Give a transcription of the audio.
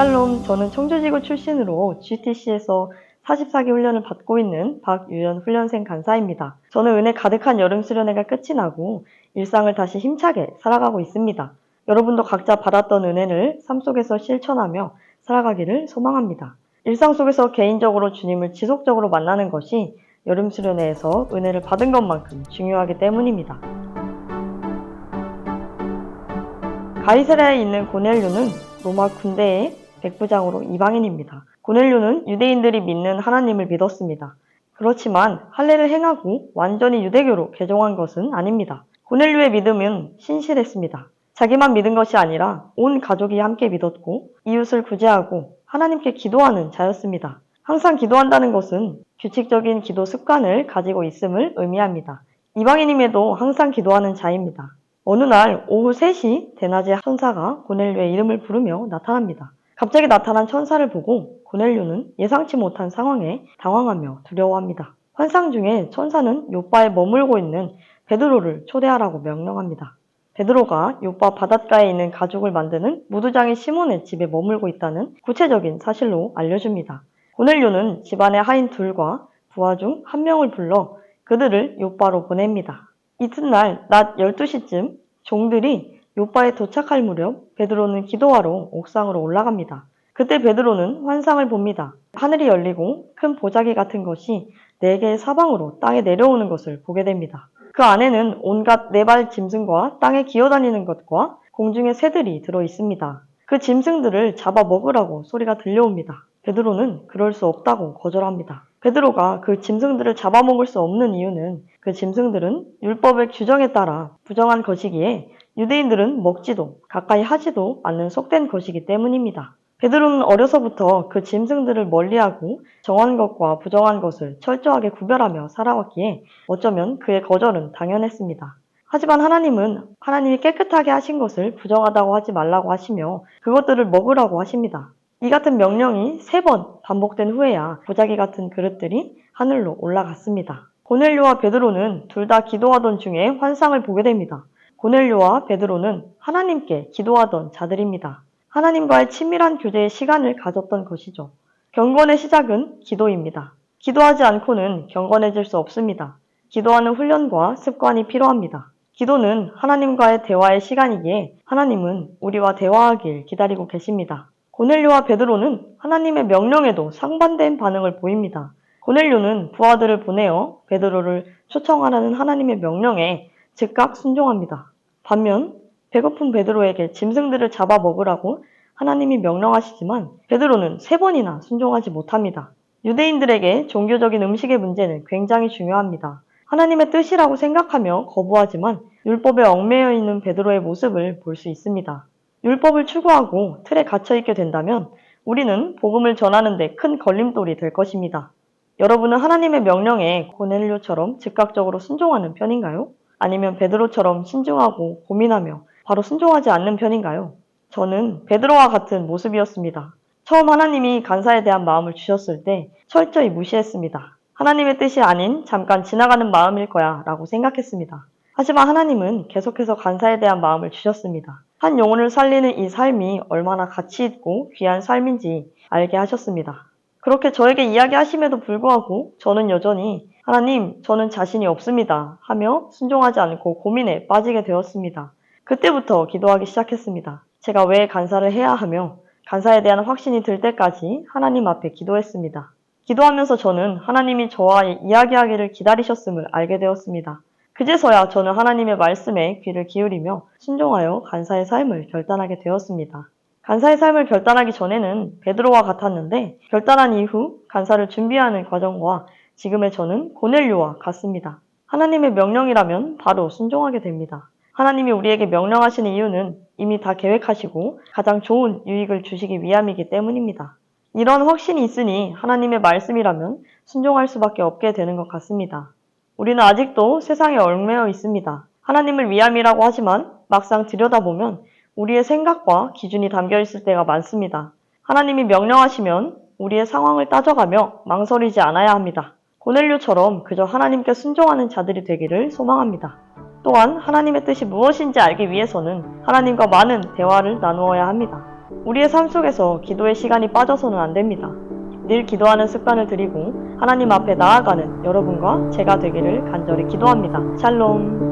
샬롬, 저는 청주지구 출신으로 GTC에서 44기 훈련을 받고 있는 박유연 훈련생 간사입니다. 저는 은혜 가득한 여름 수련회가 끝이 나고 일상을 다시 힘차게 살아가고 있습니다. 여러분도 각자 받았던 은혜를 삶 속에서 실천하며 살아가기를 소망합니다. 일상 속에서 개인적으로 주님을 지속적으로 만나는 것이 여름 수련회에서 은혜를 받은 것만큼 중요하기 때문입니다. 가이사랴에 있는 고넬료는 로마 군대의 백부장으로 이방인입니다. 고넬료는 유대인들이 믿는 하나님을 믿었습니다. 그렇지만 할례를 행하고 완전히 유대교로 개종한 것은 아닙니다. 고넬료의 믿음은 신실했습니다. 자기만 믿은 것이 아니라 온 가족이 함께 믿었고 이웃을 구제하고 하나님께 기도하는 자였습니다. 항상 기도한다는 것은 규칙적인 기도 습관을 가지고 있음을 의미합니다. 이방인임에도 항상 기도하는 자입니다. 어느 날 오후 3시 대낮에 천사가 고넬료의 이름을 부르며 나타납니다. 갑자기 나타난 천사를 보고 고넬료는 예상치 못한 상황에 당황하며 두려워합니다. 환상 중에 천사는 욥바에 머물고 있는 베드로를 초대하라고 명령합니다. 베드로가 욥바 바닷가에 있는 가죽을 만드는 무두장의 시몬의 집에 머물고 있다는 구체적인 사실로 알려줍니다. 고넬료는 집안의 하인 2과 부하 중 1명을 불러 그들을 욥바로 보냅니다. 이튿날 낮 12시쯤 종들이 욥바에 도착할 무렵 베드로는 기도하러 옥상으로 올라갑니다. 그때 베드로는 환상을 봅니다. 하늘이 열리고 큰 보자기 같은 것이 4개의 사방으로 땅에 내려오는 것을 보게 됩니다. 그 안에는 온갖 4발 짐승과 땅에 기어다니는 것과 공중의 새들이 들어 있습니다. 그 짐승들을 잡아 먹으라고 소리가 들려옵니다. 베드로는 그럴 수 없다고 거절합니다. 베드로가 그 짐승들을 잡아먹을 수 없는 이유는 그 짐승들은 율법의 규정에 따라 부정한 것이기에 유대인들은 먹지도 가까이 하지도 않는 속된 것이기 때문입니다. 베드로는 어려서부터 그 짐승들을 멀리하고 정한 것과 부정한 것을 철저하게 구별하며 살아왔기에 어쩌면 그의 거절은 당연했습니다. 하지만 하나님은 하나님이 깨끗하게 하신 것을 부정하다고 하지 말라고 하시며 그것들을 먹으라고 하십니다. 이 같은 명령이 3번 반복된 후에야 보자기 같은 그릇들이 하늘로 올라갔습니다. 고넬료와 베드로는 둘 다 기도하던 중에 환상을 보게 됩니다. 고넬료와 베드로는 하나님께 기도하던 자들입니다. 하나님과의 친밀한 교제의 시간을 가졌던 것이죠. 경건의 시작은 기도입니다. 기도하지 않고는 경건해질 수 없습니다. 기도하는 훈련과 습관이 필요합니다. 기도는 하나님과의 대화의 시간이기에 하나님은 우리와 대화하길 기다리고 계십니다. 고넬료와 베드로는 하나님의 명령에도 상반된 반응을 보입니다. 고넬료는 부하들을 보내어 베드로를 초청하라는 하나님의 명령에 즉각 순종합니다. 반면 배고픈 베드로에게 짐승들을 잡아 먹으라고 하나님이 명령하시지만 베드로는 3번이나 순종하지 못합니다. 유대인들에게 종교적인 음식의 문제는 굉장히 중요합니다. 하나님의 뜻이라고 생각하며 거부하지만 율법에 얽매여 있는 베드로의 모습을 볼 수 있습니다. 율법을 추구하고 틀에 갇혀있게 된다면 우리는 복음을 전하는 데 큰 걸림돌이 될 것입니다. 여러분은 하나님의 명령에 고넬료처럼 즉각적으로 순종하는 편인가요? 아니면 베드로처럼 신중하고 고민하며 바로 순종하지 않는 편인가요? 저는 베드로와 같은 모습이었습니다. 처음 하나님이 간사에 대한 마음을 주셨을 때 철저히 무시했습니다. 하나님의 뜻이 아닌 잠깐 지나가는 마음일 거야 라고 생각했습니다. 하지만 하나님은 계속해서 간사에 대한 마음을 주셨습니다. 한 영혼을 살리는 이 삶이 얼마나 가치 있고 귀한 삶인지 알게 하셨습니다. 그렇게 저에게 이야기하심에도 불구하고 저는 여전히 하나님, 저는 자신이 없습니다 하며 순종하지 않고 고민에 빠지게 되었습니다. 그때부터 기도하기 시작했습니다. 제가 왜 간사를 해야 하며 간사에 대한 확신이 들 때까지 하나님 앞에 기도했습니다. 기도하면서 저는 하나님이 저와 이야기하기를 기다리셨음을 알게 되었습니다. 그제서야 저는 하나님의 말씀에 귀를 기울이며 순종하여 간사의 삶을 결단하게 되었습니다. 간사의 삶을 결단하기 전에는 베드로와 같았는데 결단한 이후 간사를 준비하는 과정과 지금의 저는 고넬료와 같습니다. 하나님의 명령이라면 바로 순종하게 됩니다. 하나님이 우리에게 명령하시는 이유는 이미 다 계획하시고 가장 좋은 유익을 주시기 위함이기 때문입니다. 이런 확신이 있으니 하나님의 말씀이라면 순종할 수밖에 없게 되는 것 같습니다. 우리는 아직도 세상에 얽매여 있습니다. 하나님을 위함이라고 하지만 막상 들여다보면 우리의 생각과 기준이 담겨 있을 때가 많습니다. 하나님이 명령하시면 우리의 상황을 따져가며 망설이지 않아야 합니다. 고넬료처럼 그저 하나님께 순종하는 자들이 되기를 소망합니다. 또한 하나님의 뜻이 무엇인지 알기 위해서는 하나님과 많은 대화를 나누어야 합니다. 우리의 삶 속에서 기도의 시간이 빠져서는 안 됩니다. 늘 기도하는 습관을 들이고 하나님 앞에 나아가는 여러분과 제가 되기를 간절히 기도합니다. 샬롬.